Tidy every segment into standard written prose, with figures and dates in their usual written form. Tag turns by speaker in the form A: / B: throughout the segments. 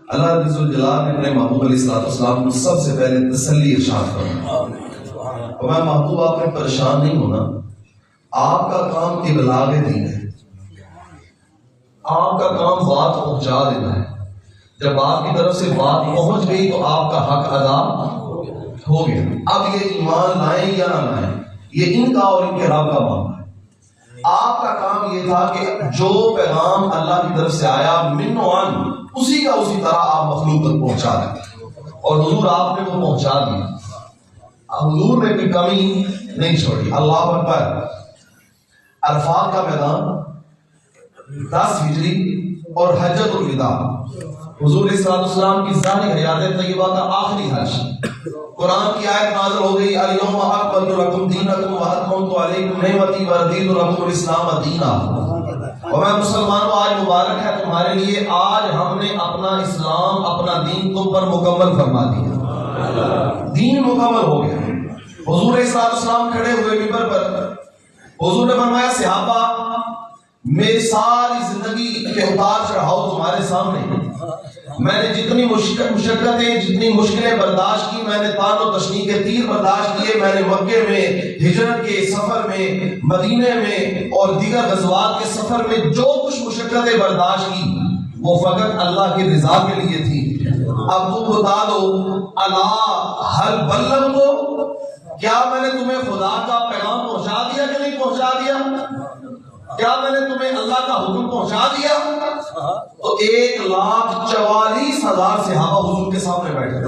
A: اللہ رب الجلال نے اپنے محبوب علیہ السلام کو سب سے پہلے تسلی ارشاد فرمایا، اور میں محبوب آپ نے پریشان نہیں ہونا، آپ کا کام ابلاغ دین ہے، آپ کا کام بات پہنچا دینا ہے۔ جب آپ کی طرف سے بات پہنچ گئی تو آپ کا حق ادا ہو گیا۔ اب یہ ایمان لائیں یا نہ لائیں یہ ان کا اور ان کے رب کا معاملہ ہے۔ آپ کا کام یہ تھا کہ جو پیغام اللہ کی طرف سے آیا من و عن اسی کا اسی طرح آپ مخلوق تک پہنچا دیں، اور حضور آپ نے وہ پہنچا دیا۔ حضور نے بھی کمی نہیں چھوڑی۔ اللہ اکبر۔ عرفات کا میدان 10 ہجری اور حجۃ الوداع، حضور صلی اللہ علیہ وسلم کی ظاہری حیات طیبہ کا آخری حج، قرآن کی آیت نازل ہو گئی، الیوم اکملت لکم دینکم واتممت علیکم نعمتی ورضیت لکم الاسلام دینا۔ اور میں مسلمانوں آج مبارک ہے تمہارے لیے، آج ہم نے اپنا اسلام اپنا دین تم پر مکمل فرما دیا، دین مکمل ہو گیا۔ حضور صلی اللہ علیہ وسلم کھڑے ہوئے منبر پر، حضور نے فرمایا صحابہ میری ساری زندگی کے اتار چڑھاؤ تمہارے سامنے، میں نے جتنی مشقتیں جتنی مشکلیں برداشت کی، میں نے تان و تشنیع کے تیر برداشت کیے، میں نے مکے میں ہجرت کے سفر میں، مدینے میں اور دیگر غزوات کے سفر میں جو کچھ مشقتیں برداشت کی وہ فقط اللہ کی رضا کے لیے تھی۔ اب تم بتا دو اللہ حل بلغ کو، کیا میں نے تمہیں خدا کا پیغام پہنچا دیا کہ نہیں پہنچا دیا؟ کیا میں نے تمہیں اللہ کا حکم پہنچا دیا؟ تو 1,44,000 صحابہ حضور کے سامنے بیٹھے تھے۔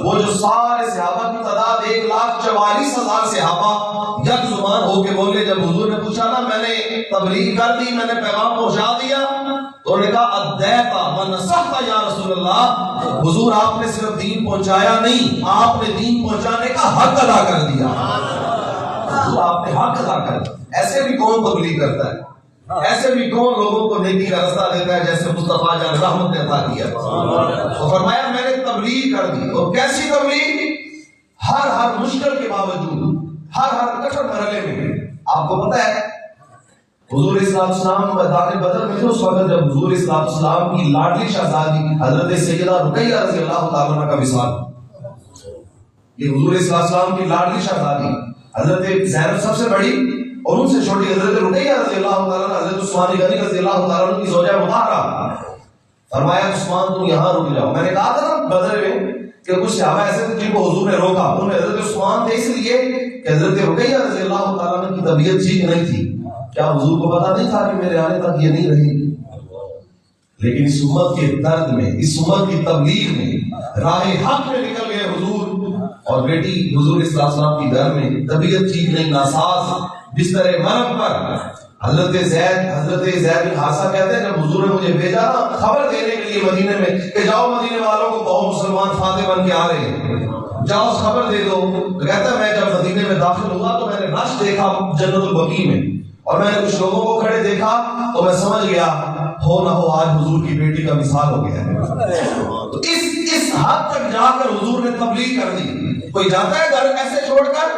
A: وہ جو سارے صحابہ کی تعداد 1,44,000 صحابہ یک زبان ہو کے بولے، جب حضور نے پوچھا نا میں نے تبلیغ کر دی، میں نے پیغام پہنچا دیا، تو انہوں نے کہا ادیتا ونصحت یا رسول اللہ، حضور آپ نے صرف دین پہنچایا نہیں، آپ نے دین پہنچانے کا حق ادا کر دیا۔ حضور آپ نے حق ادا کر دیا۔ ایسے بھی کون تبلیغ کرتا ہے؟ ایسے بھی کون لوگوں کو نیکی کا راستہ دیتا ہے جیسے مصطفیٰ جان رحمت نے عطا کیا؟ تو فرمایا میں نے تبلیغ کر دی، اور کیسی تبلیغ؟ ہر مشکل کے باوجود، ہر کٹھن مرحلے میں۔ آپ کو پتہ ہے حضور صلی اللہ علیہ وسلم میدان بدر میں تھے اس وقت جب حضور صلی اللہ علیہ وسلم کی لاڈلی شہزادی حضرت سیدہ رقیہ رضی اللہ تعالیٰ عنہ کا وصال، یہ حضور صلی اللہ علیہ وسلم کی لاڈلی شہزادی حضرت زینب سب سے بڑی، اور ان سے چھوٹی حضرت رقیہ رضی اللہ تعالیٰ عنہ، حضرت عثمان غنی رضی اللہ تعالیٰ عنہ کی زوجہ مطہرہ۔ فرمایا عثمان تم یہاں رک جاؤ۔ میں نے کہا تھا نا بدر میں کہ کچھ صحابہ ایسے تھے جن کو حضور نے روکا، ان میں حضرت عثمان تھے، اس لیے کہ حضرت رقیہ رضی اللہ تعالیٰ عنہ کی طبیعت ٹھیک نہیں تھی۔ کیا حضور کو پتا نہیں تھا کہ میرے آنے تک یہ نہیں رہے گی؟ لیکن اس امت کے درد میں، اس امت کی تبلیغ میں، راہ حق میں نکل گئے حضور، اور بیٹی حضور صلی اللہ علیہ وسلم کی گھر میں طبیعت ٹھیک نہیں، ناساز، بستر مرگ پر۔ حضرت زید بن حارثہ کہتے ہیں جب حضور نے مجھے بھیجا نا خبر دینے کے لیے مدینے میں کہ جاؤ مدینے والوں کو کہو مسلمان فاتح بن کے آ رہے ہیں، جاؤ خبر دے دو، تو کہتا ہے میں جب مدینے میں داخل ہوا تو میں نے رش دیکھا جنت البقیع میں، اور میں نے کچھ لوگوں کو کھڑے دیکھا تو میں سمجھ گیا ہو نہ ہو آج حضور کی بیٹی کا مثال ہو گیا ہے۔ تو اس حد تک جا کر حضور نے تبلیغ کر دی۔ کوئی جاتا ہے گھر ایسے چھوڑ کر،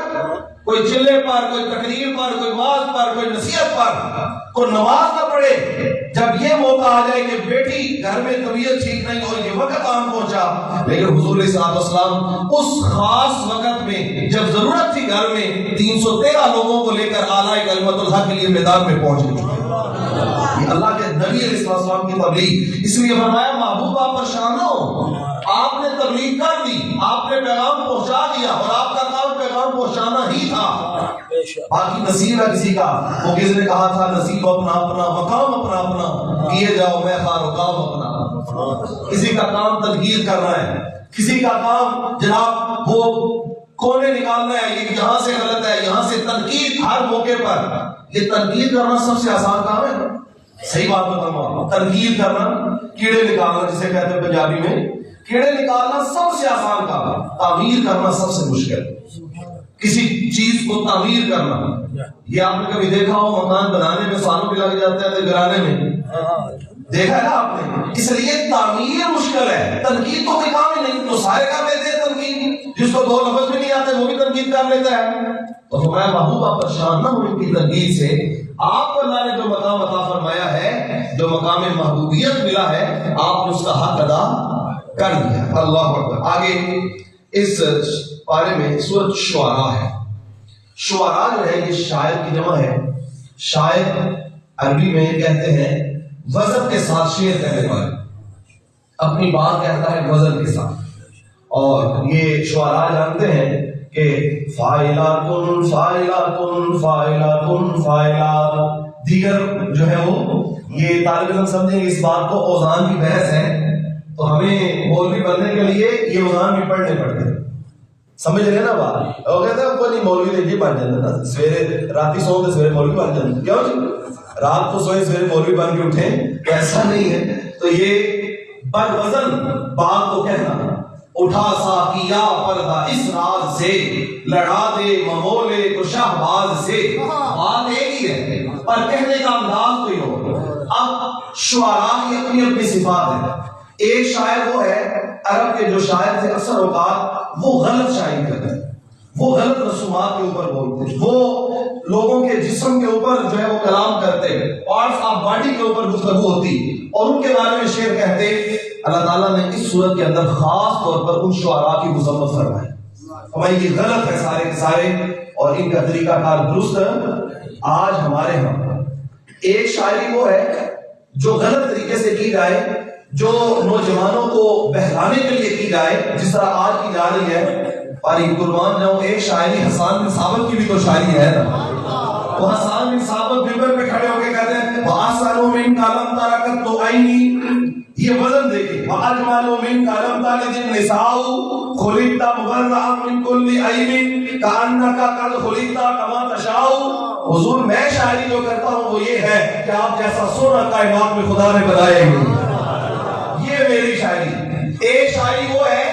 A: کوئی چلے پر، کوئی تقریر پر، کوئی واز پر، کوئی نصیحت پر، کوئی نماز نہ پڑھے، جب یہ موقع آ جائے کہ بیٹی گھر میں طبیعت ٹھیک نہیں ہو، یہ وقت آن پہنچا۔ لیکن حضور علیہ السلام اس خاص وقت میں جب ضرورت تھی گھر میں 313 لوگوں کو لے کر اعلیٰ کلمت الحق کے لیے میدان میں پہنچ گئے۔ یہ اللہ کے نبی علیہ السلام کی تبلیغ، اس لیے فرمایا محبوب آپ پریشان ہو، آپ نے تبلیغ کر دی، آپ نے پیغام پہنچا دیا، اور آپ کا کام پیغام پہنچانا ہی تھا۔ باقی نصیب ہے کسی کا، وہ کسی نے کہا تھا نصیب اپنا اپنا، مقام اپنا اپنا، کیے جاؤ میں خار و کام اپنا۔ کسی کا کام تنقید کرنا ہے، کسی کا کام جناب وہ کونے نکالنا ہے، یہ یہاں سے غلط ہے، یہاں سے تنقید ہر موقع پر۔ یہ تنقید کرنا سب سے آسان کام ہے، صحیح بات بتاؤں، تنقید کرنا، کیڑے نکالنا جسے کہتے ہیں پنجابی میں، کیڑے نکالنا سب سے آسان کام ہے، تعمیر کرنا سب سے مشکل۔ کسی چیز کو تعمیر کرنا، یہ آپ نے کبھی دیکھا ہو مکان بنانے میں سالوں بھی لگ جاتے ہیں، گرانے میں دیکھا ہے نا آپ نے، اس لیے تعمیر مشکل ہے، تنقید تو کوئی کام ہی نہیں، تو سارے کام لیتے ہیں تنقید، جس کو 2 لفظ بھی نہیں آتے وہ بھی تنقید کر لیتا ہے. تو فرمایا محبوب آپ پریشان نہ ہو ان کی تنقید سے. آپ کو اللہ نے جو مقام عطا فرمایا ہے, جو مقام محبوبیت ملا ہے, آپ نے اس کا حق ادا کر دیا. اللہ اکبر. آگے اس پارے میں سورۃ شعراء ہے. شعراء جو ہے یہ شاعر کی جمع ہے. شاعر عربی میں کہتے ہیں وزن کے ساتھ شعر کہنے والے, اپنی بات کہتا ہے وزن کے ساتھ. اور یہ شعراء جانتے ہیں کہ فاعلاتن فاعلاتن فاعلاتن فاعلات, دیگر جو ہے وہ یہ طالب علم سمجھیں گے اس بات کو اوزان کی بحث ہے, تو ہمیں مولوی بننے کے لیے یہ اوزان بھی پڑھنے پڑتے ہیں. سمجھ رہے نا بات؟ وہ کہتے ہیں کوئی نہیں مولوی نے یہ بن جاتا, سویرے راتی سو تو سویرے مولوی بن جاتے. کیوں جی رات کو سوئے سویرے مولوی بن کے اٹھیں, تو ایسا نہیں ہے. تو یہ بر وزن بات کو کہنا, اٹھا ساقیا پردہ اس راز سے, لڑا دے ممولے کو شہباز سے. بات ایک ہی ہے پر کہنے کا انداز کوئی ہو. اب شعراء کی اپنی اپنی صفات ہے. ایک شاعر وہ ہے عرب کے جو شاعر تھے اکثر اوقات وہ غلط شاعری کرتے ہیں, وہ غلط رسومات کے اوپر بولتے ہیں, وہ لوگوں کے جسم کے اوپر جو ہے وہ کلام کرتے ہیں, پارٹس آف باڈی کے اوپر گفتگو ہوتی اور ان کے بارے میں شعر کہتے. اللہ تعالیٰ نے اس صورت کے اندر خاص طور پر ان شعراء کی مذمت فرمائی. ہمیں یہ غلط ہے سارے کے سارے, اور ان کا طریقہ کار درست آج ہمارے ہاں. ایک شاعری وہ ہے جو غلط طریقے سے کی جائے, جو نوجوانوں کو بہلانے کے لیے کی جائے, جس طرح آج کی جا رہی ہے. اور قربان جاؤں, ایک شاعری حسان بن ثابت کی بھی تو شاعری ہے نا. وہ حسان بن ثابت ممبر پہ کھڑے ہو کے کہتے ہیں وَآسَنُ مِنْكَ لَمْ تَرَكَتْ عَيْنِي. یہ وزن دیکھیں, وَأَجْمَلُ مِنْكَ لَمْ تَلِدِ النِّسَاءُ خُلِقْتَ مُبَرَّأً مِنْ كُلِّ عَيْبٍ كَأَنَّكَ قَدْ خُلِقْتَ كَمَا تَشَاءُ. حضور میں شاعری جو کرتا ہوں وہ یہ ہے کہ آپ جیسا سونا کائنات میں خدا نے بنایا ہی. یہ میری شاعری. ایک شاعری وہ ہے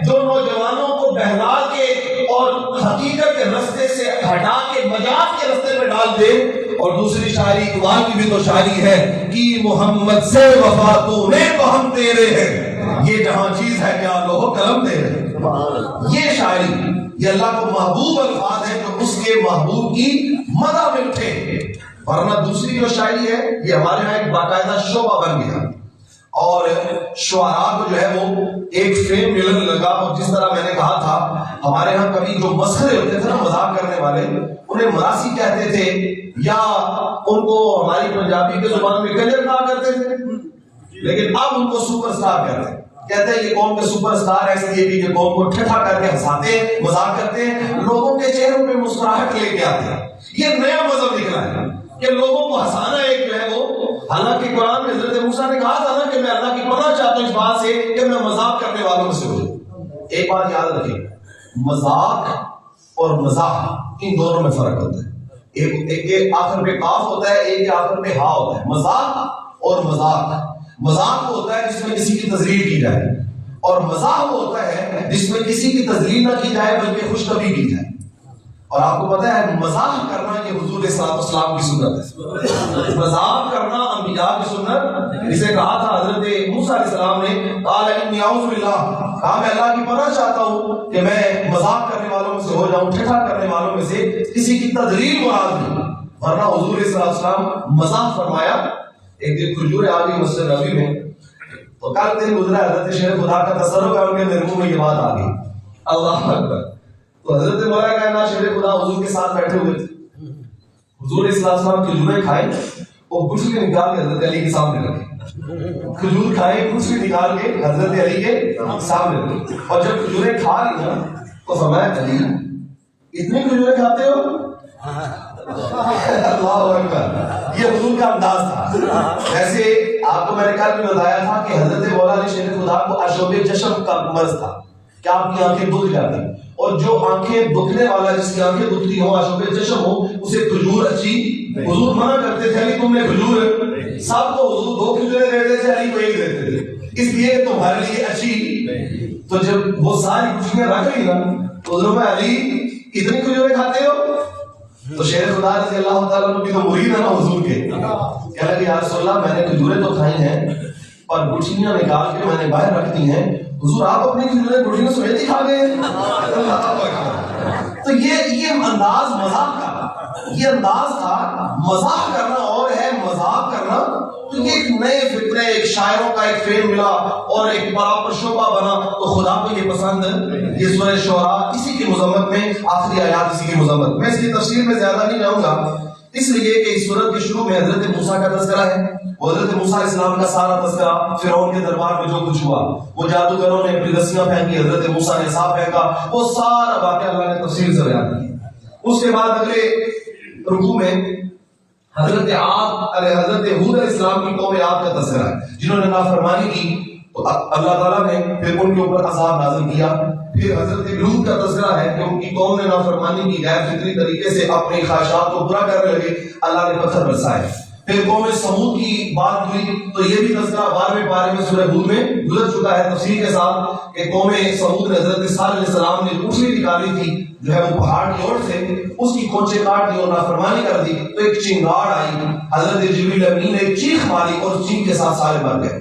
A: جو نوجوانوں کو بہلا کے اور حقیقت کے رستے سے ہٹا کے مجاز کے رستے پہ ڈال دے. اور دوسری شاعری اقبال کی بھی تو شاعری ہے کہ محمد سے وفا تو میں تو ہم تیرے ہیں, یہ جہاں چیز ہے کیا لوہ قلم تیرے. یہ شاعری یہ اللہ کو محبوب الفاظ ہے جو اس کے محبوب کی مدح میں اٹھے. ورنہ دوسری جو شاعری ہے یہ ہمارے یہاں ایک باقاعدہ شعبہ بن گیا, اور شعراء کو جو ہے وہ ایک فیم ملنے لگا. اور جس طرح میں نے کہا تھا ہمارے ہاں کبھی جو مسخرے ہوتے تھے نا مذاق کرنے والے, انہیں مراسی کہتے تھے, یا ان کو ہماری پنجابی کے زبان میں کنجر کہا کرتے تھے, لیکن اب ان کو سپر سٹار کہتے ہیں. کہتے ہیں یہ قوم کے سپر سٹار ہے اس لیے کہ یہ قوم کو ٹھٹھا کر کے ہنساتے ہیں, مذاق کرتے ہیں, لوگوں کے چہروں پہ مسکراہٹ لے کے آتے ہیں. یہ نیا مذہب نکلا ہے کہ لوگوں کو ہنسانا ایک جو ہے وہ. حالانکہ قرآن میں حضرت موسیٰ نے کہا تھا نا کہ میں اللہ کی پناہ چاہتا ہوں اس بات سے کہ میں مذاق کرنے والوں سے ہوں. ایک بات یاد رکھیں, مذاق اور مزاح ان دونوں میں فرق ہوتا ہے. ایک کے آخر پہ کاف ہوتا ہے, ایک کے آخر پہ ہا ہوتا ہے. مذاق اور مذاق. مذاق وہ ہوتا ہے جس میں کسی کی تذلیل کی جائے, اور مزاح وہ ہوتا ہے جس میں کسی کی تذلیل نہ کی جائے بلکہ خوش طبعی کی جائے. اور آپ کو پتا ہے مزاح کرنا یہ حضور صلی اللہ علیہ وسلم کی سنت ہے. مزاح کرنا انبیاء کی سنت. جسے کہا تھا حضرت موسیٰ علیہ السلام نے, قال انی اعوذ باللہ, کہا میں اللہ کی پناہ چاہتا ہوں کہ میں مذاق کرنے والوں میں سے ہو جاؤں, ٹھٹھا کرنے والوں میں سے کسی کی تذلیل مراد نہیں. ورنہ حضور صلی اللہ علیہ وسلم مزاح فرمایا. ایک دن کھجور آ گئی مسجد نبوی میں, تو کل دن گزرا, حضرت شیخ خدا کا تصرف ہے, ان کے میرے منہ میں یہ بات آ گئی. اللہ اکبر. تو حضرت مولانا کائنات شیر خدا حضور کے ساتھ بیٹھے ہوئے تھے. حضور صلی اللہ علیہ وسلم کھجوریں کھائے, وہ گٹھلی نکال کے حضرت علی کے سامنے رکھے. کھجور کھائے, گٹھلی نکال کے حضرت علی کے سامنے رکھے. اور جب کھجوریں کھا لی نا تو فرمایا علی اتنی کھجوریں کھاتے ہو؟ اللہ اکبر. یہ حضور کا انداز تھا. ویسے آپ کو میں نے کل بھی بتایا تھا کہ حضرت مولانا شیر خدا کو اشوب چشم کا مرض تھا کہ آپ کی آنکھیں دکھ جاتی, اور جو آنکھیں دکھنے والا جس کی آنکھیں دکھتی ہوں اشوب چشم ہو اسے کھجور اچھی. حضور منع کرتے تھے علی تم نے کھجور, سب کو حضور 2 کھجوریں دیتے تھے, علی کو 1 دیتے تھے, اس لیے تمہارے لیے اچھی. تو جب وہ ساری کھجوریں رکھ لی نا تو حضور میں علی اتنی کھجوریں کھاتے ہو؟ تو شیر خدا رضی اللہ تعالیٰ عنہ کی تو مرید ہے نا حضور کے, کہنے لگے یا رسول اللہ میں نے کھجوریں تو کھائی ہیں اور گٹھلیاں نکال کے میں نے باہر رکھ دی ہیں. حضور آپ اپنی گٹھلیوں سمیت ہی کھا گئے. تو یہ انداز مذاق کا، یہ انداز تھا. مذاق کرنا اور ہے مذاق کرنا. تو یہ ایک نئے فکرے، ایک شاعروں کا ایک فیم ملا اور ایک بڑا شعبہ بنا. تو خدا کو یہ پسند. یہ سورہ شعراء اسی کی مذمت میں، آخری آیات اسی کی مذمت میں. اس کی تفصیل میں زیادہ نہیں جاؤں گا، اس لیے کہ اس سورت کے شروع میں حضرت موسیٰ کا تذکرہ ہے. حضرت موسیٰ علیہ السلام کا سارا تذکرہ، فرعون کے دربار میں جو کچھ ہوا، وہ جادوگروں نے اپنی رسیاں پھینکی، حضرت موسیٰ نے عصا پھینکا، وہ سارا واقعہ اللہ نے تفصیل سے بیان کیا. اس کے بعد اگلے رکوع میں حضرت ہود علیہ السلام کی قوم عاد کا تذکرہ ہے، جنہوں نے نافرمانی کی تو اللہ تعالیٰ نے پھر ان کے اوپر عذاب نازل کیا. پھر حضرت لوط کا تذکرہ ہے کہ ان کی قوم نے نافرمانی کی، غیر فطری طریقے سے اپنی خواہشات کو پورا کرنے لگے، اللہ نے پتھر برسائے. پھر قوم سمود کی بات ہوئی تو یہ بھی تذکرہ 12ویں پارے میں سورہ ہود میں گزر چکا ہے تفصیل کے ساتھ کہ قوم سمود نے حضرت صالح علیہ السلام نے اونچی نکالی تھی جو ہے وہ پہاڑ کی اوٹ سے، اس کی کونچے کاٹ دی اور نافرمانی کر دی تو ایک چنگاڑ آئی، حضرت جبریل امین نے ایک چیخ ماری اور اس چیخ کے ساتھ سارے مر گئے.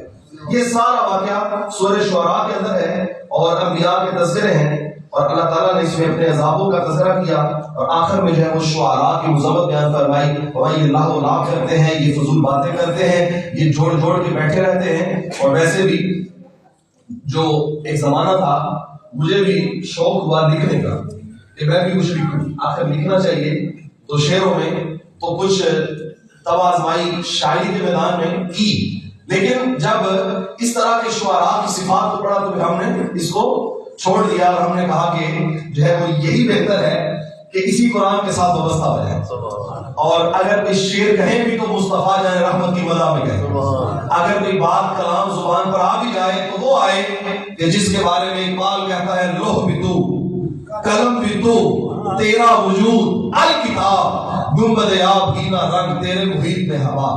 A: یہ سارا واقعہ سورہ شعراء کے اندر ہے اور انبیاء کے تذکرے ہیں، اور اللہ تعالیٰ نے اس میں اپنے عذابوں کا تذکرہ کیا اور آخر میں جو ہے وہ شعراء کی مذمت بیان فرمائی. اور یہ لاہ و لاہ کرتے ہیں، یہ فضول باتیں کرتے ہیں، یہ جوڑ جوڑ کے بیٹھے رہتے ہیں. اور ویسے بھی جو ایک زمانہ تھا مجھے بھی شوق ہوا لکھنے کا کہ میں بھی کچھ لکھوں، آخر لکھنا چاہیے. تو شعروں میں تو کچھ توازمائی شاعری کے میدان میں کی، لیکن جب اس طرح کے شعراء کی صفات کو پڑھا تو پھر ہم نے اس کو چھوڑ دیا اور ہم نے کہا کہ جو ہے وہ یہی بہتر ہے کہ اسی قرآن کے ساتھ وابستہ ہو جائے. اور اگر کوئی شعر کہیں بھی تو مصطفیٰ جان رحمت کی مدح میں کہیں. اگر کوئی بات کلام زبان پر آ بھی جائے تو وہ آئے کہ جس کے بارے میں اقبال کہتا ہے لوح بھی تو، قلم بھی تو، تیرا وجود الکتاب، گنبد آب گینا رنگ تیرے محیط میں ہوا،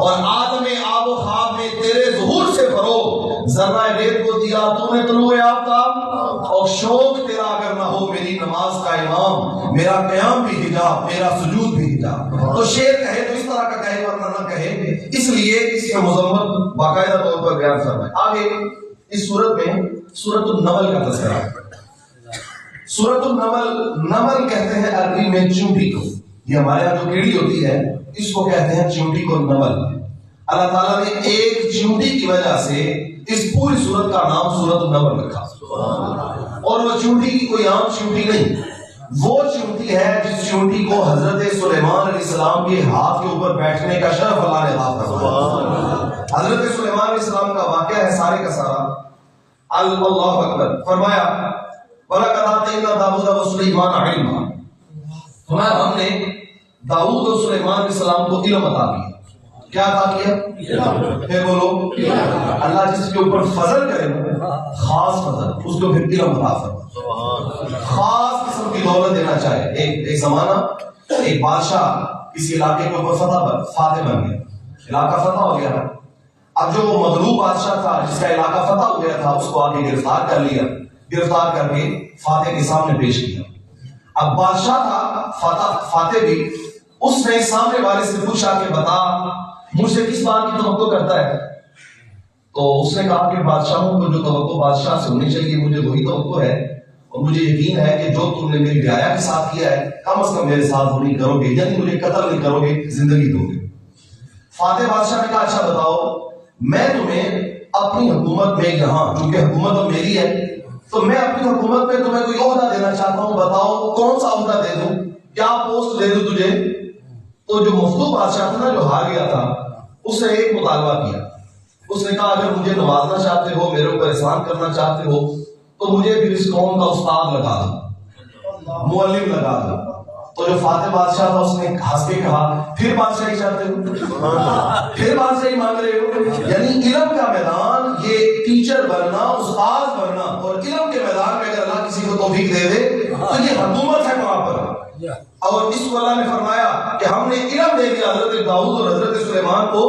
A: اور آدم آب و خواب میں تیرے ظہور سے فروغ، ذرہ ریت کو دیا تو نے طلوع آفتاب، اور شوق تیرا اگر نہ ہو میری نماز کا امام، میرا قیام بھی حجاب، میرا سجود بھی حجاب. تو شعر کہے تو اس طرح کا کہے ورنہ نہ کہے، اس لیے اس کی مذمت باقاعدہ طور پر بیان فرمائے. آگے اس سورت میں سورۃ النمل کا تذکرہ ہے. سورۃ النمل، نمل کہتے ہیں عربی میں چونٹی کو، یہ ہمارے یہاں جو کیڑی ہوتی ہے اس کو کہتے ہیں چونٹی کو نمل. اللہ تعالیٰ نے ایک چونٹی کی وجہ سے اس پوری سورت کا نام سورۃ النمل رکھا. اور وہ چونٹی کی کوئی عام چونٹی نہیں، وہ چونٹی ہے جس چونٹی کو حضرت سلیمان علیہ السلام کے ہاتھ کے اوپر بیٹھنے کا شرف اللہ نے عطا فرمایا. حضرت سلیمان علیہ السلام کا واقعہ ہے سارے کا سارا. اللہ اکبر. فرمایا وَلَقَدْ آتَيْنَا دَاوُودَ وَسُلَيْمَانَ عِلْمًا، فرمایا ہم نے داؤد اور سلیمان علیہ السلام کو علم عطا کیا. کیا عطا کیا؟ پھر بولو اللہ جس کے اوپر فضل کرے خاص فضل، اس کو پھر علم عطا فرمائے، خاص قسم کی دولت دینا چاہے. ایک زمانہ ایک بادشاہ کسی علاقے کے اوپر فاتح بن گیا، علاقہ فتح ہو گیا. اب جو وہ مغلوب بادشاہ تھا جس کا علاقہ فتح ہو گیا تھا اس کو آگے گرفتار کر لیا، گرفتار کر کے فاتح کے سامنے پیش کیا. اب بادشاہ تھا فاتح بھی، اس نے سامنے والے سے پوچھا کہ بتا مجھ سے کس بات کی توقع کرتا ہے؟ تو اس نے کہا کہ بادشاہوں کو جو توقع بادشاہ سے ہونی چاہیے مجھے وہی توقع ہے، اور مجھے یقین ہے کہ جو تم نے میری رعایا کے ساتھ کیا ہے کم از کم میرے ساتھ وہ نہیں کرو گے، یعنی مجھے قتل نہیں کرو گے، زندگی دو گے. فاتح بادشاہ نے کہا اچھا بتاؤ میں تمہیں اپنی حکومت میں یہاں، چونکہ حکومت اب میری ہے تو میں اپنی حکومت میں تمہیں کوئی عہدہ دینا چاہتا ہوں، بتاؤ کون سا عہدہ دے دوں، کیا پوسٹ دے دوں تجھے؟ تو جو مفتو بادشاہ تھا نا، جو ہار گیا تھا، اس نے ایک مطالبہ کیا. اس نے کہا اگر مجھے نوازنا چاہتے ہو، میرے اوپر احسان کرنا چاہتے ہو تو مجھے پھر اس قوم کا استاد لگا دو، معلم لگا دو. تو جو فاتح بادشاہ تھا اس نے ہنس کے کہا پھر بادشاہی چاہتے ہو، پھر بادشاہی مانگ رہے ہو؟ یعنی علم کا میدان، یہ ٹیچر بننا، استاد بننا، اور علم کے میدان میں اگر اللہ کسی کو توفیق دے دے تو یہ حکومت ہے وہاں پر. اور اس کو اللہ نے فرمایا کہ ہم نے علم دے دیا حضرت داؤد اور حضرت سلیمان کو.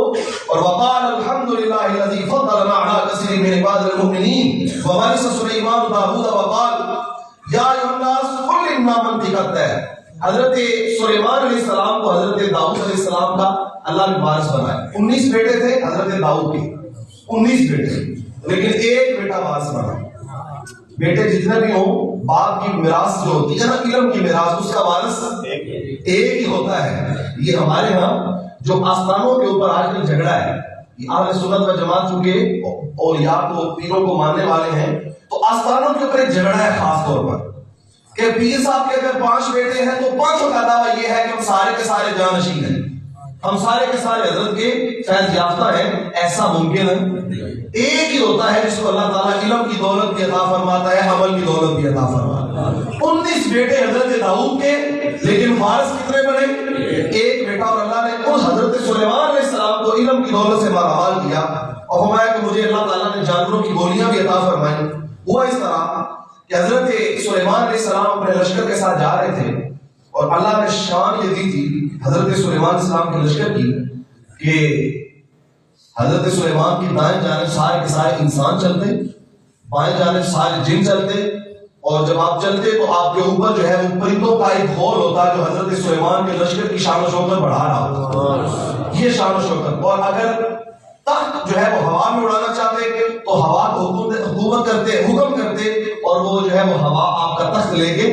A: اور وقال الحمدللہ الذی فضلنا علی کثیر من عباد المؤمنین وورث سلیمان داؤد وقال یا ایھا الناس قل انما منطقت ہے. حضرت سلیمان علیہ السلام کو حضرت داؤد علیہ السلام کا اللہ نے وارث بنایا. 19 بیٹے تھے حضرت داؤد کے، 19 بیٹے، لیکن ایک بیٹا وارث بنا۔ بیٹے جتنے بھی ہوں، باپ کی میراث جو ہوتی ہے نا، علم کی میراث، اس کا وارث ایک ہی ہوتا ہے۔ یہ ہمارے ہاں جو آستانوں کے اوپر آج کل جھگڑا ہے، اہل سنت و جماعت چونکہ اور یا تو پیروں کو ماننے والے ہیں، تو آستانوں کے اوپر ایک جھگڑا ہے خاص طور پر کہ پیر صاحب کے اگر 5 بیٹے ہیں تو 5 کا دعویٰ یہ ہے کہ ہم سارے کے سارے جانشین ہیں، ہم سارے کے سارے حضرت کے فیض یافتہ ہیں۔ ایسا ممکن ہے؟ ایک ہی ہوتا ہے جس کو اللہ تعالیٰ علم کی دولت بھی عطا فرماتا ہے، عمل کی دولت بھی عطا فرماتا ہے۔ 19 بیٹے حضرت داؤد کے، لیکن وارث کتنے بنے؟ ایک بیٹا۔ اور اللہ نے اس حضرت سلیمان علیہ السلام کو علم کی دولت سے مالامال کیا اور فرمایا کہ مجھے اللہ تعالیٰ نے جانوروں کی بولیاں بھی عطا فرمائیں۔ ہوا اس طرح کہ حضرت سلیمان علیہ السلام اپنے لشکر کے ساتھ جا رہے تھے، اور اللہ نے شان یہ دی تھی حضرت سلیمان علیہ السلام کے لشکر کی کہ حضرت سلیمان کی دائیں جانب سارے کے سارے انسان چلتے، بائیں جانب سارے جن چلتے، اور جب آپ چلتے تو آپ کے اوپر جو ہے وہ پرندوں کا ایک گھول ہوتا جو حضرت سلیمان کے لشکر کی شان و شوکت بڑھا رہا ہوتا۔ یہ شان و شوکت، اور اگر تخت جو ہے وہ ہوا میں اڑانا چاہتے تو ہوا کو حکومت کرتے، حکم کرتے، اور وہ جو ہے وہ ہوا آپ کا تخت لے کے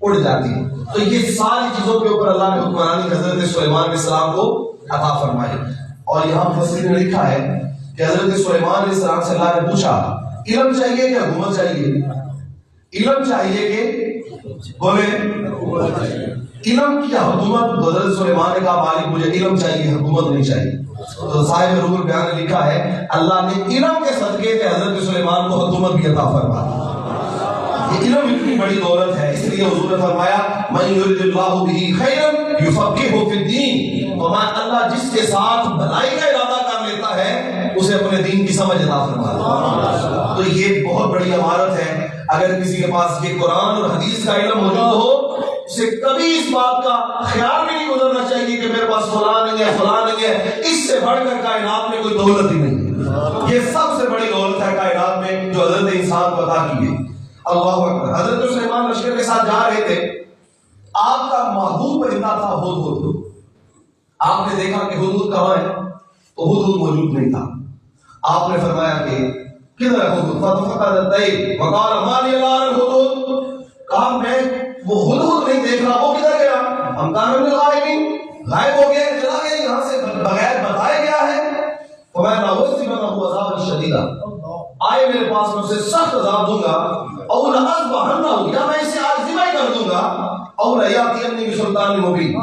A: اڑ جاتی۔ تو یہ ساری چیزوں کے اوپر اللہ نے حکمرانی حضرت سلیمان علیہ السلام کو عطا فرمائی۔ اور یہاں مفسرین نے لکھا ہے کہ حضرت سلیمان علیہ السلام سے اللہ نے پوچھا علم چاہیے کہ حکومت چاہیے؟ علم چاہیے کہ بولے علم کیا حکومت؟ حضرت سلیمان نے کہا مالک مجھے علم چاہیے، حکومت نہیں چاہیے۔ تو صاحب روح البیان نے لکھا ہے اللہ نے علم کے صدقے سے حضرت سلیمان کو حکومت بھی عطا فرمائی۔ یہ علم اتنی بڑی دولت ہے، اس لیے حضور نے فرمایا من یرد اللہ بہ خیرا یفقہہ فی الدین، فرمایا اللہ جس کے ساتھ بھلائی کا ارادہ کر لیتا ہے اسے اپنے دین کی سمجھ عطا فرماتا ہے۔ تو یہ بہت بڑی امارت ہے۔ اگر کسی کے پاس یہ قرآن اور حدیث کا علم موجود ہو، اسے کبھی اس بات کا خیال بھی نہیں گزرنا چاہیے کہ میرے پاس فلاں نہیں ہے، فلاں نہیں ہے۔ اس سے بڑھ کر کائنات میں کوئی دولت ہی نہیں ہے۔ یہ سب سے بڑی دولت ہے کائنات میں جو حضرت انسان کو عطا کی ہے۔ اللہ اکبر۔ حضرت سلیمان لشکر کے ساتھ جا رہے تھے، آپ کا محبوب پرندہ تھا ہدہد۔ آپ نے دیکھا کہ ہدہد کہاں ہے، تو ہدہد موجود نہیں تھا۔ آپ نے فرمایا کہ کدھر ہے ہدہد؟ فتفقد الطیر وقال ما لی لا ارى الهدهد، کہا میں وہ ہدہد نہیں دیکھ رہا، وہ کدھر گیا؟ ہم کان من الغائبین، غائب ہو گیا، چلا گیا یہاں سے بغیر بتائے گیا ہے۔ فمن لأعذبنه عذابا شدیدا، آئے میرے پاس میں اسے سخت عذاب دوں گا، اور لأذبحنه، یا میں اسے آج ذبح کر دوں گا، اور یأتینی بسلطان مبین،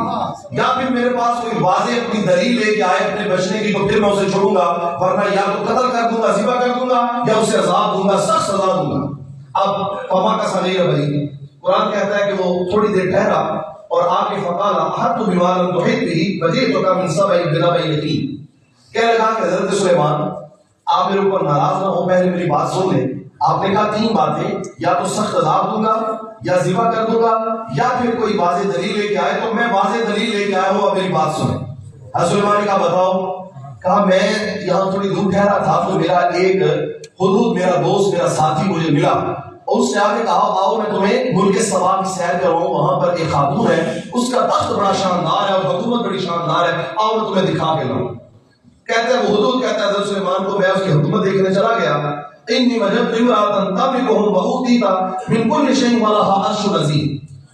A: یا پھر میرے پاس کوئی واضح اپنی دلیل لے کے آئے اپنے بچنے کی، تو پھر میں اسے چھوڑوں گا، ورنہ یا تو قتل کر دوں گا، ذبح کر دوں گا، یا اسے عذاب دوں گا، سخت سزا دوں گا۔ اب فما کا صغیر بھائی، قرآن کہتا ہے کہ وہ تھوڑی دیر ٹھہرا اور آ کے فقال احط بما لم تحط به وجئتک من سبأ بنبأ یقین، کہنے لگا کہ حضرت سلیمان آپ میرے اوپر ناراض نہ ہو، پہلے میری بات سن لیں۔ آپ نے کہا 3 باتیں، یا تو سخت عذاب دوں گا، یا ذبح کر دوں گا، یا پھر کوئی واضح دلیل لے کے آئے، تو میں واضح دلیل لے کے آیا ہوں، اب میری بات سنیں۔ حضرت سلیمان نے کہا بتاؤ۔ کہا میں یہاں تھوڑی دور ٹھہرا تھا تو میرا ایک ہدہد، میرا دوست، میرا ساتھی مجھے ملا، اور اس نے آ کے کہا آؤ میں تمہیں ملک سبا کی سیر کروں، وہاں پر ایک خاتون ہے، اس کا تخت بڑا شاندار ہے اور حکومت بڑی شاندار ہے، آؤ میں تمہیں دکھا کے لاؤں۔ کہتے ہیں وہ ہدہد کہتا ہے حضرت سلیمان کو میں اس کی حکومت دیکھنے چلا گیا، انی وجدت امرأة تملكهم وأوتيت من كل شيء ولها عرش عظيم،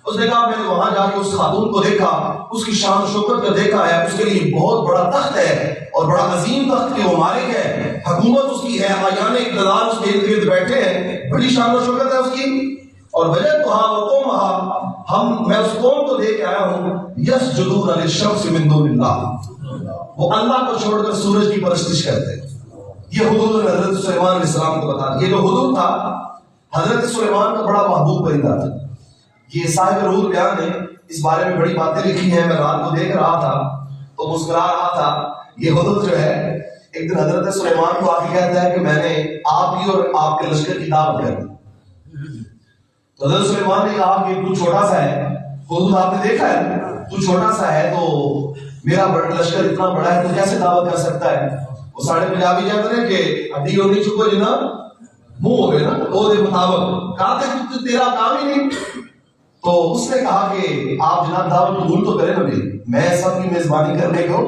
A: اس نے کہا میں نے وہاں جا کے اس خاتون کو دیکھا، اس کی شان و شوکت کو دیکھا ہے، اس کے لیے بہت بڑا تخت ہے اور بڑا عظیم تخت کے وہ مالک ہے، حکومت اس کی ہے، آیان اقتدار اس کے ارد گرد بیٹھے ہیں، بڑی شان و شوکت ہے اس کی۔ اور وجدتها وقومها، میں اس قوم کو دیکھ آیا ہوں، یسجدون للشمس من دون اللہ، وہ اللہ کو چھوڑ کر سورج کی پرستش کرتے ہیں۔ یہ ہدہد نے حضرت سلیمان علیہ السلام کو بتا دیا۔ یہ جو ہدہد تھا حضرت سلیمان کا بڑا محبوب پرندہ تھا۔ یہ صاحب روح البیان نے اس بارے میں بڑی باتیں لکھی ہیں، میں رات کو دیکھ رہا تھا تو مسکرا رہا تھا۔ یہ ہدہد جو ہے ایک دن حضرت سلیمان کو آ کے کہتا ہے کہ میں نے آپ کی اور آپ کے لشکر کی دعوت کر دی۔ تو حضرت سلیمان نے کہا کہ تو چھوٹا سا ہے، ہدہد آپ نے دیکھا ہے، تو چھوٹا سا ہے تو میرا لشکر اتنا بڑا ہے تو کیسے دعوت کر سکتا ہے؟ وہ ساڑھے پنجابی کہتے ہیں کہ ہڈی ہونی چکو جنا منہ ہو گئے نا، وہ دے مطابق کہا کہ تیرا کام ہی نہیں۔ تو اس نے کہا کہ آپ جناب دعوت قبول تو کریں نا، میں سب کی میزبانی کرنے کو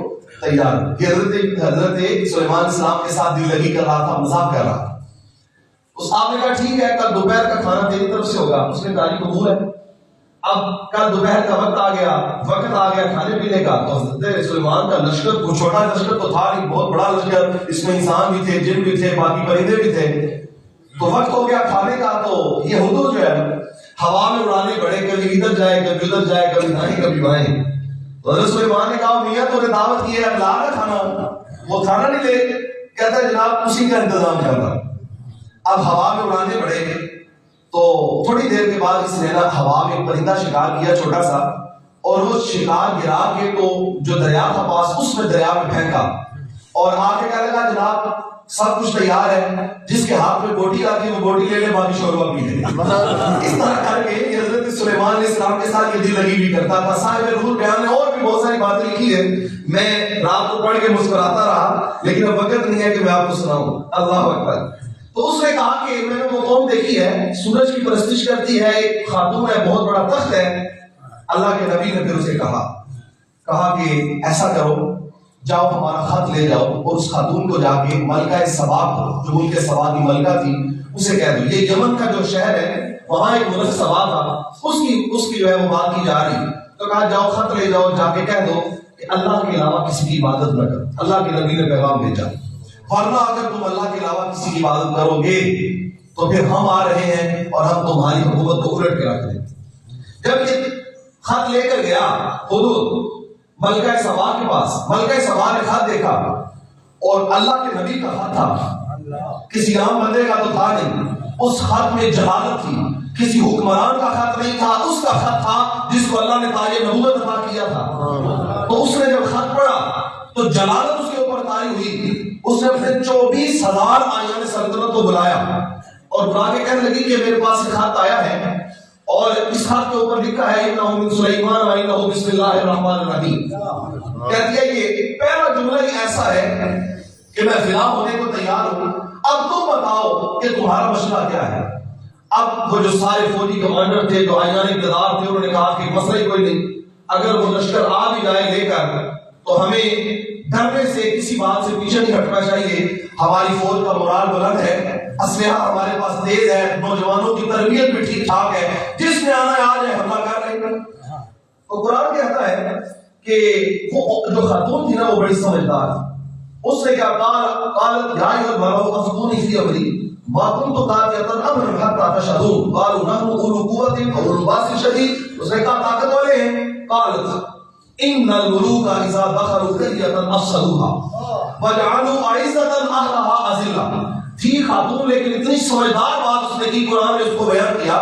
A: تیار. کہ حضرت سلیمان السلام کے ساتھ دل لگی کر رہا تھا, مذاق کر رہا تھا. اس آپ نے کہا ٹھیک ہے کل دوپہر کا کھانا تیری طرف سے ہوگا. اس نے کہا جی قبول ہے. اب کل دوپہر کا وقت آ گیا کھانے پینے کا. تو حضرت سلیمان کا لشکر کوئی چھوٹا لشکر تو تھا نہیں, بہت بڑا لشکر, اس میں انسان بھی تھے, جن بھی تھے, باقی پرندے بھی تھے. تو وقت ہو گیا کھانے کا. تو یہ حدود جو ہے ہوا میں اڑانے بڑے, کبھی ادھر جائے کبھی ادھر جائے, کبھی دائیں کبھی بائیں. تو حضرت سلیمان نے کہا میاں تو نے دعوت کی ہے, اب لا رہا کھانا. وہ کھانا نہیں لے, کہتا ہے جناب اسی کا انتظام کر رہا. اب ہوا میں اڑانے بڑے. تو تھوڑی دیر کے بعد اس نے نا ہوا میں ایک پرندہ شکار کیا چھوٹا سا, اور وہ شکار گرا کے تو جو دریا تھا پاس اس میں دریا میں پھینکا, اور آ کے کہنے لگا جناب سب کچھ تیار ہے, جس کے ہاتھ میں بوٹی آتی ہے وہ بوٹی لے لے, باقی شوربہ پی لے. اس طرح کر کے حضرت سلیمان علیہ السلام کے ساتھ یہ دل لگی بھی کرتا تھا. صاحب روح بیان نے اور بھی بہت ساری باتیں لکھی ہے, میں رات کو پڑھ کے مسکراتا رہا, لیکن اب وقت نہیں ہے کہ میں آپ کو سناؤں. اللہ اکبر. تو اس نے کہا کہ میں نے وہ قوم دیکھی ہے سورج کی پرستش کرتی ہے, ایک خاتون ہے, بہت بڑا تخت ہے. اللہ کے نبی نے پھر اسے کہا کہ ایسا کرو, جاؤ ہمارا خط لے جاؤ, اور اس خاتون کو جا کے ملکہ سبا کو, جو ملک سبا کی ملکہ تھی, اسے کہہ دو یہ یمن کا جو شہر ہے وہاں ایک ملک سبا تھا, اس کی جو ہے وہ بات کی جا رہی. تو کہا جاؤ خط لے جاؤ, جا کے کہہ دو کہ اللہ کے علاوہ کسی کی عبادت نہ کرو. اللہ کے نبی نے پیغام بھیجا, ورنہ اگر تم اللہ کے علاوہ کسی کی عبادت کرو گے تو پھر ہم آ رہے ہیں اور ہم تمہاری حکومت کو الٹ کے رکھ دیں. جب یہ خط لے کر گیا حدود ملکہ سبا کے پاس, ملکہ سبا نے خط دیکھا اور اللہ کے نبی کا خط تھا, کسی عام بندے کا تو تھا نہیں. اس خط میں جلالت تھی, کسی حکمران کا خط نہیں تھا, اس کا خط تھا جس کو اللہ نے تاج نبوت عطا کیا تھا. تو اس نے جب خط پڑھا تو جلالت اس کے اوپر طاری ہوئی. اس نے اپنے 24,000 آئین سلطنت کو بلایا اور بلا کے کہنے لگی کہ میرے پاس ایک خط آیا ہے, اور اس خط کے اوپر لکھا ہے انہ من سلیمان و انہ بسم اللہ الرحمن الرحیم. کہتی ہے کہ پہلا جملہ ہی ایسا ہے کہ میں فدا ہونے کو تیار ہوں, اب تم بتاؤ کہ تمہارا مسئلہ کیا ہے. اب وہ جو سارے فوجی کمانڈر تھے, جو آئین اقتدار تھے, انہوں نے کہا کہ مسئلہ ہی کوئی نہیں, اگر وہ لشکر آ بھی جائے لے کر تو ہمیں ڈرنے سے کسی بات سے پیچھے نہیں ہٹنا چاہیے. ہماری فوج کا مورال بلند ہے, اسلحہ ہمارے پاس تیز ہے, نوجوانوں کی تربیت بھی ٹھیک ٹھاک ہے, جس نے آنا ہے آ جائے, حملہ کر رہے ہیں. تو قرآن کہتا ہے کہ وہ جو خاتون تھی نا وہ بڑی سمجھدار, اس نے کیا قالت یا ایھا الملأ افتونی فی امری ما کنت قاطعۃ امرا حتی تشہدون قالوا نحن اولو قوۃ واولو باس شدید. اس نے کہا طاقت والے ہیں. قالت ان الملوک اذا دخلوا قرية افسدوها وجعلوا اعزة اهلها اذلة. تھی خاتون لیکن اتنی سمجھدار بات اس نے کی, قرآن نے اس کو بیان کیا.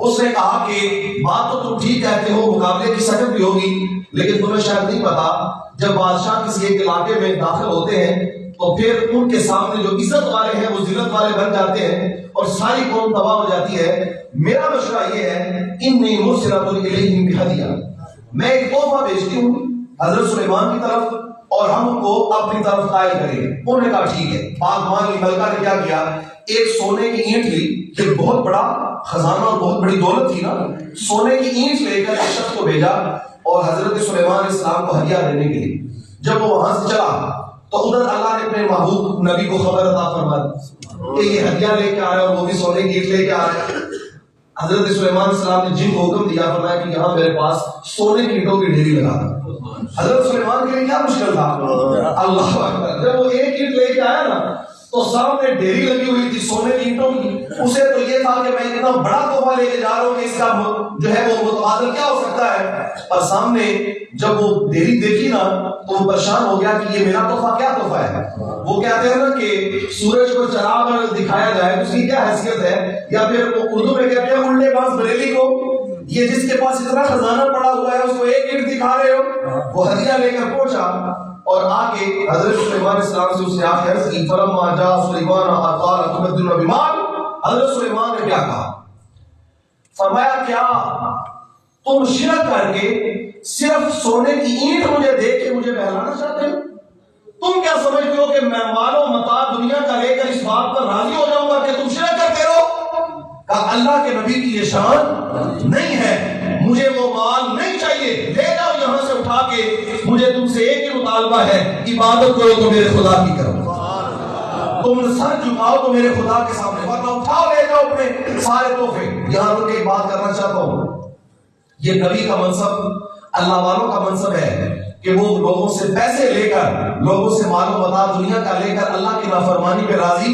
A: اس نے کہا کہ بات تو تم ٹھیک کہتے ہو, مقابلے کی سخت بھی ہوگی, لیکن تمہیں شاید نہیں پتا جب بادشاہ کسی ایک علاقے میں داخل ہوتے ہیں تو پھر ان کے سامنے جو عزت والے ہیں وہ ذلت والے بن جاتے ہیں اور ساری قوم تباہ ہو جاتی ہے. میرا مشورہ یہ ہے انی مرسلۃ الیہم بہدیہ, میں ایک تحفہ بھیجتی ہوں حضرت سلیمان کی طرف اور ہم ان کو اپنی طرف قائل کریں گے. انہوں نے کہا ٹھیک ہے. باغبان کی ملکہ نے کیا کیا, ایک سونے کی اینٹ لی, کہ بہت بڑا خزانہ اور بہت بڑی دولت تھی نا, سونے کی اینٹ لے کر ایک شخص کو بھیجا اور حضرت سلیمان علیہ السلام کو ہدیہ دینے کے لیے. جب وہ وہاں سے چلا تو ادھر اللہ نے اپنے محبوب نبی کو خبر عطا فرما دی کہ یہ ہدیہ لے کے آ رہا ہے اور وہ بھی سونے کی اینٹ لے کے آ رہا ہے. حضرت سلیمان علیہ السلام نے جن کو حکم دیا, فرمایا کہ یہاں میرے پاس سونے کی اینٹوں کی ڈھیری لگا دو. حضرت سلیمان کے لیے کیا مشکل تھا, اللہ اکبر. جب وہ ایک اینٹ لے کے آیا نا تو سامنے ڈھیری لگی ہوئی تھی سونے کی اینٹوں کی. اسے تو یہ تھا کہ میں اتنا بڑا تحفہ لے کے جا رہا ہوں کہ اس کا جو ہے وہ متبادل کیا ہو سکتا ہے. اور سامنے جب وہ ڈھیری دیکھی نا تو وہ پریشان ہو گیا کہ یہ میرا تحفہ کیا تحفہ ہے. وہ کہتے ہیں نا کہ سورج کو چراغ دکھایا جائے اس کی کیا حیثیت ہے, یا پھر وہ اردو میں کہتے ہیں الٹے باز بریلی کو, یہ جس کے پاس اتنا خزانہ پڑا ہوا ہے اس کو ایک اینٹ دکھا رہے ہو. وہ ہدیہ لے کر پہنچا اور آگے حضرت سلیمان السلام سے اس نے آخر کی فلما جاء سلیمان قال تبدلون بمال. حضرت سلیمان نے کیا کہا, فرمایا کیا تم شرک کر کے صرف سونے کی اینٹ مجھے دے کے مجھے بہلانا چاہتے ہو؟ تم کیا سمجھتے ہو کہ میں مال و متاع دنیا کا لے کر اس بات پر راضی ہو جاؤں گا کہ تم شرک کرتے رہو؟ کہا اللہ کے نبی کی یہ شان نہیں ہے, مجھے وہ مال نہیں چاہیے, لے جاؤ یہاں سے اٹھا کے, مجھے تم سے ایک ہی مطالبہ ہے عبادت کرو تو میرے خدا کی کرو، تم سر جھکاؤ تو میرے خدا کے سامنے، ورنہ اٹھاؤ لے جاؤ اپنے سارے تحفے۔ یہاں رک کے ایک بات کرنا چاہتا ہوں، یہ نبی کا منصب اللہ والوں کا منصب ہے کہ وہ لوگوں سے پیسے لے کر، لوگوں سے مال و متاع دنیا کا لے کر اللہ کی نافرمانی پہ راضی۔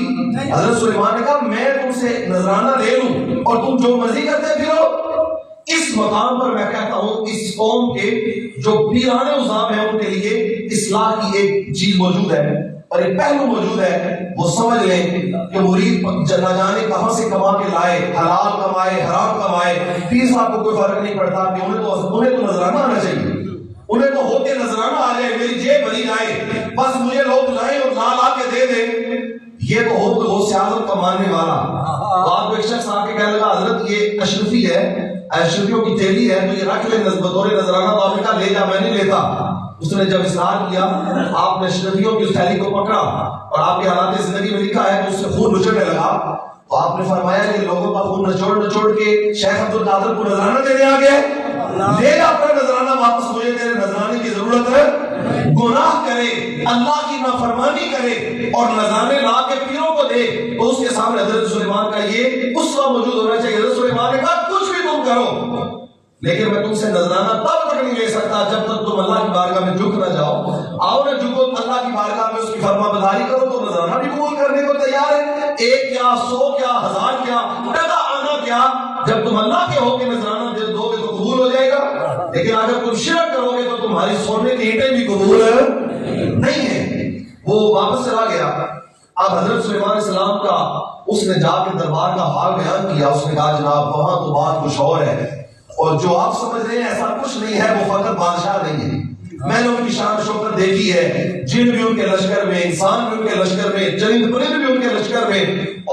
A: حضرت سلیمان نے کہا میں تم سے نذرانہ لے لوں اور تم جو مرضی کرتے پھرو۔ اس مقام پر میں کہتا ہوں اس قوم کے جو پیرانے عظام ہیں ان کے لیے اصلاح کی ایک چیز موجود ہے اور ایک پہلو موجود ہے، وہ سمجھ لیں کہ مرید نہ جانے کہاں سے کما کے لائے، حلال کمائے حرام کمائے، پیر صاحب کو کوئی فرق نہیں پڑتا کہ انہیں تو نذرانہ آنا چاہیے، انہیں تو ہو کے نذرانہ آ جائے، میری جیب بھری جائے، بس مجھے لوگ لائیں اور لا کے دے دیں۔ یہ تو ہو تو سیاست کمانے والا۔ آپ کو ایک شخص آ کے کہنے لگا حضرت یہ اشرفی ہے، اشرفیوں کی تیلی ہے تو یہ رکھ لے بطور نذرانہ، تو آپ نے کہا لے جا، میں نہیں لیتا۔ اس نے جب اصرار کیا آپ نے اشرفیوں کی اس تھیلی کو پکڑا اور آپ کے حالات زندگی میں لکھا ہے کہ اس سے خون نچوڑنے لگا، تو آپ نے فرمایا کہ لوگوں کا خون نچوڑ کے شیخ عبد القادر کو نذرانہ دینے آ گئے، لے جا اپنا نذرانہ واپس، مجھے تیرے نذرانے کی ضرورت ہے۔ گناہ کرے، اللہ کی نافرمانی کرے اور نذرانے لا کے پیروں کو دے تو اس کے سامنے حضرت سلیمان کا یہ اسوہ موجود ہونا چاہیے۔ حضرت سلیمان نے کہا کچھ بھی تم کرو لیکن میں تم سے نذرانہ تب تک نہیں لے سکتا جب تک تم اللہ کی بارگاہ میں جھک نہ جاؤ۔ آؤ نہ جھکو، اللہ کی بارگاہ میں اس کی فرما برداری کرو تو نذرانہ بھی قبول کرنے کو تیار ہے۔ ایک کیا، 100 کیا، 1000 کیا، ٹکا آنا کیا، جب تم اللہ کے ہو کے نذرانہ دو گے تو قبول ہو جائے گا، لیکن اگر تم شرک کرو گے تو تمہاری سونے کی اینٹیں بھی قبول نہیں ہے۔ وہ واپس چلا گیا۔ اب حضرت سلیمان علیہ السلام کا اس نے جا کے دربار کا حال بیان کیا، اس نے کہا جناب وہاں تو بات کچھ اور ہے، اور جو آپ سمجھ رہے ہیں ایسا کچھ نہیں ہے، وہ فقط بادشاہ نہیں ہے، میں نے ان کی شان شوکت دیکھی ہے، جن بھی ان کے لشکر میں، انسان بھی ان کے لشکر میں، چرند پرند بھی ان کے لشکر میں،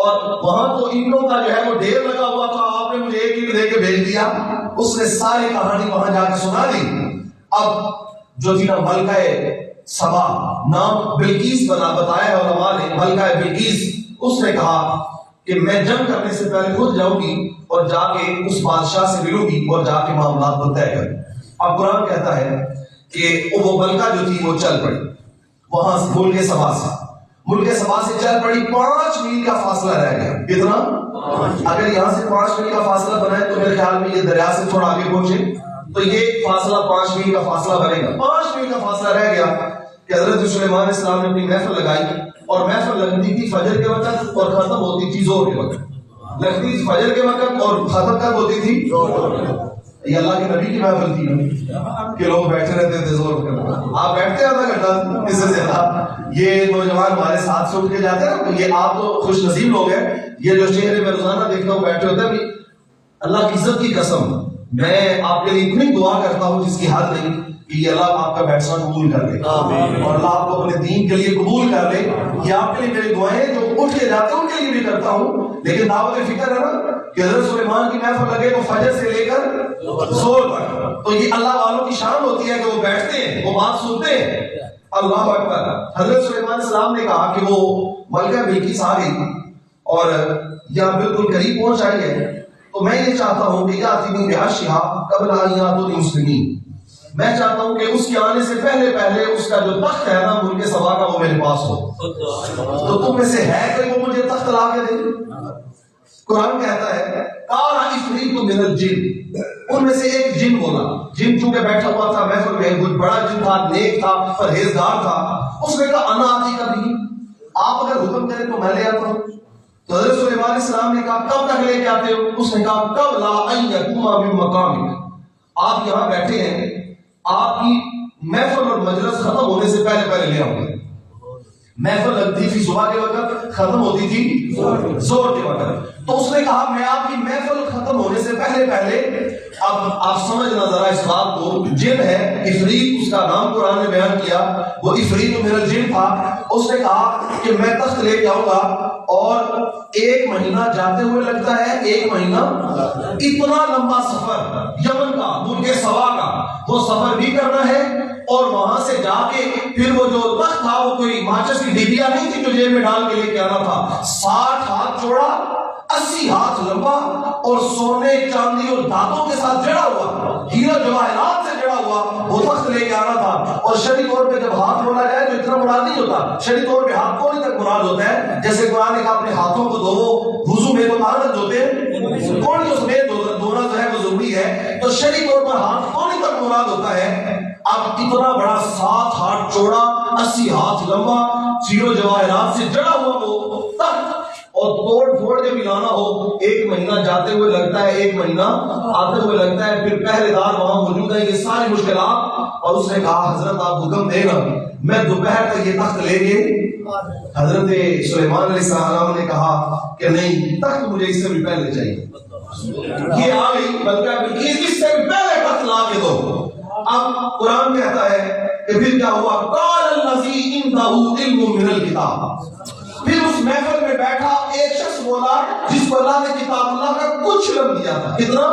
A: اور وہاں تو اینٹوں کا جو ہے وہ ڈھیر لگا ہوا تھا، آپ نے مجھے ایک اینٹ دے کے بھیج دیا۔ اس نے ساری کہانی وہاں جا کے سنا دی۔ اب جو تھی نا ملکہ سبا، نام بلقیس بتایا ہے علماء نے، ملکہ بلقیس، اس نے کہا کہ میں جنگ کرنے سے پہلے خود جاؤں گی اور جا کے اس بادشاہ سے ملوں گی اور جا کے معاملات کو طے کروں۔ اب قرآن کہتا ہے کہ وہ ملکہ جو تھی وہ چل پڑی وہاں سے، ملک سبا سے چل پڑی، 5 میل کا فاصلہ رہ گیا۔ کتنا؟ اگر یہاں سے 5 میل کا فاصلہ بنائے تو میرے خیال میں یہ دریا سے تھوڑا آگے پہنچے تو یہ فاصلہ 5 میل کا فاصلہ بنے گا۔ 5 میل کا فاصلہ رہ گیا کہ حضرت سلیمان علیہ السلام نے اپنی محفل لگائی، اور محفل لگتی تھی فجر کے وقت اور ختم ہوتی تھی زور کے وقت، لگتی تھی فجر کے وقت اور ختم کب ہوتی تھی؟ یہ اللہ کے نبی کی محفل تھی کہ لوگ بیٹھے رہتے تھے زور کے وقت، آپ بیٹھتے آدھا گھنٹہ اس سے زیادہ۔ یہ نوجوان ہمارے ساتھ سے اٹھ کے جاتے ہیں، یہ آپ تو خوش نصیب لوگ ہیں، یہ جو چہرے میں روزانہ دیکھتا ہوں بیٹھے ہوتے ہیں، اللہ کی عزت کی قسم میں آپ کے لیے اتنی دعا کرتا ہوں جس کی حد نہیں کہ یہ اللہ آپ کا بیٹھنا قبول کر لے اور اللہ آپ کو اپنے دین کے لیے قبول کر لے۔ یہ آپ کے لیے میری دعائیں جو اٹھ کے جاتے ہیں ان کے لیے بھی کرتا ہوں، لیکن دعوت فکر ہے نا کہ حضرت سلیمان کی محفل لگے تو فجر سے لے کر زور تک، تو یہ اللہ والوں کی شان ہوتی ہے کہ وہ بیٹھتے ہیں، وہ بات سنتے ہیں۔ اللہ اکبر۔ حضرت سلیمان علیہ السلام نے کہا کہ وہ ملکہ بلقیس آ گئی اور یہاں بالکل قریب پہنچ آئی ہے، تو میں یہ چاہتا ہوں کہ یاتینی بعرشھا قبل ان یاتونی مسلمین، میں چاہتا ہوں کہ اس کے آنے سے پہلے اس کا جو تخت ہے نا ملک سبا کا وہ میرے پاس ہو۔ تو تم میں سے ہے کوئی وہ مجھے تخت لا کے دے؟ قرآن کہتا ہے قال عفریت من الجن، ان میں سے ایک جن بولا، جن چونکہ بیٹھا ہوا تھا محفل میں، کچھ بڑا جن تھا، نیک تھا، پرہیزگار تھا، اس نے کہا انا آتی کبھی، آپ اگر حکم کریں تو میں لے آتا ہوں۔ تو حضرت سلیمان علیہ السلام نے کہا کب تک لے کے آتے ہو؟ اس نے کہا قبل ان یقوم من مقامک، آپ یہاں بیٹھے ہیں، آپ کی محفل اور مجلس ختم ہونے سے پہلے لے آؤں گے۔ محفل لگتی تھی صبح کے وقت، ختم ہوتی تھی زور کے وقت، تو اس نے کہا میں آپ کی محفل ختم ہونے سے پہلے اب آپ سمجھنا ذرا اس بات کو، جن ہے عفریت، اس کا نام قرآن نے بیان کیا، وہ عفریت من الجن تھا۔ اس نے کہا کہ میں تخت لے کے آؤں گا اور 1 مہینہ جاتے ہوئے لگتا ہے، 1 مہینہ، اتنا لمبا سفر یمن کا، ملک سبا کا، وہ سفر بھی کرنا ہے، اور وہاں سے جا کے پھر وہ جو تخت تھا وہ کوئی ماچس کی ڈبیا نہیں تھی جو جیب میں ڈال کے لے کے آنا تھا، 60 ہاتھ چوڑا، 80 ہاتھ لمبا، اور سونے چاندی اور دھاتوں کے ساتھ جڑا ہوا، ہیرا جواہرات سے جڑا ہوا وہ تخت لے کے آنا تھا، اور شرعی طور پہ جب ہاتھ بولا جائے تو اتنا مراد نہیں ہوتا، شرعی طور پہ ہاتھ کون تک مراد ہوتا ہے؟ جیسے قرآن نے کہا اپنے ہاتھوں کو دھوو، وضو میں تو عادت دھوتے ہیں، کون اس میں دھونا جو ہے وہ ضروری ہے، تو شرعی طور پر ہاتھ کون تک مراد ہوتا ہے؟ اب اتنا بڑا 7 ہاتھ چوڑا 80 ہاتھ لمبا زیرو جواہرات سے جڑا ہوا وہ تخت، اور توڑ پھوڑ کے ملانا ہو، 1 مہینہ جاتے ہوئے لگتا ہے، 1 مہینہ آتے ہوئے لگتا ہے، پھر پہرے دار وہاں موجود ہیں، یہ ساری مشکلات، اور اس نے کہا حضرت آپ حکم دے گا میں دوپہر تک یہ تخت لے کے، حضرت سلیمان علیہ السلام نے کہا کہ نہیں، تخت مجھے اس سے بھی پہلے چاہیے، یہ آ گئی بلکہ اس سے بھی پہلے تخت لا کے دو۔ اب قرآن کہتا ہے کہ پھر کیا ہوا؟ قال الذی عنده علم من الکتاب، پھر اس محفل میں بیٹھا ایک شخص بولا جس کو اللہ نے کتاب اللہ کا کچھ علم دیا تھا، کتنا؟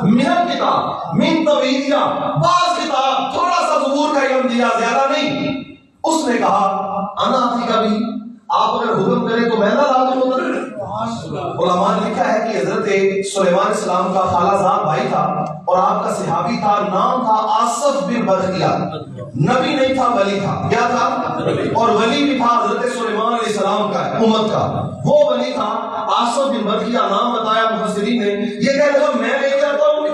A: من الکتاب، من طویلہ، بعض کتاب، تھوڑا سا زبور کا علم دیا، زیادہ نہیں۔ اس نے کہا انا آتی کا بھی، آپ اگر حکم کریں تو میں نہ لا دوں۔ علماء نے لکھا ہے کہ حضرت سلیمان علیہ السلام کا خالہ زاد بھائی تھا اور آپ کا صحابی تھا، نام تھا آصف بن برخیہ، نبی نہیں تھا ولی تھا، کیا تھا؟ اور ولی بھی تھا حضرت سلیمان علیہ السلام کا امت کا، وہ ولی تھا آصف بن برخیہ، نام بتایا مفسرین نے۔ یہ کہہ لگا میں لے کے آتا ہوں،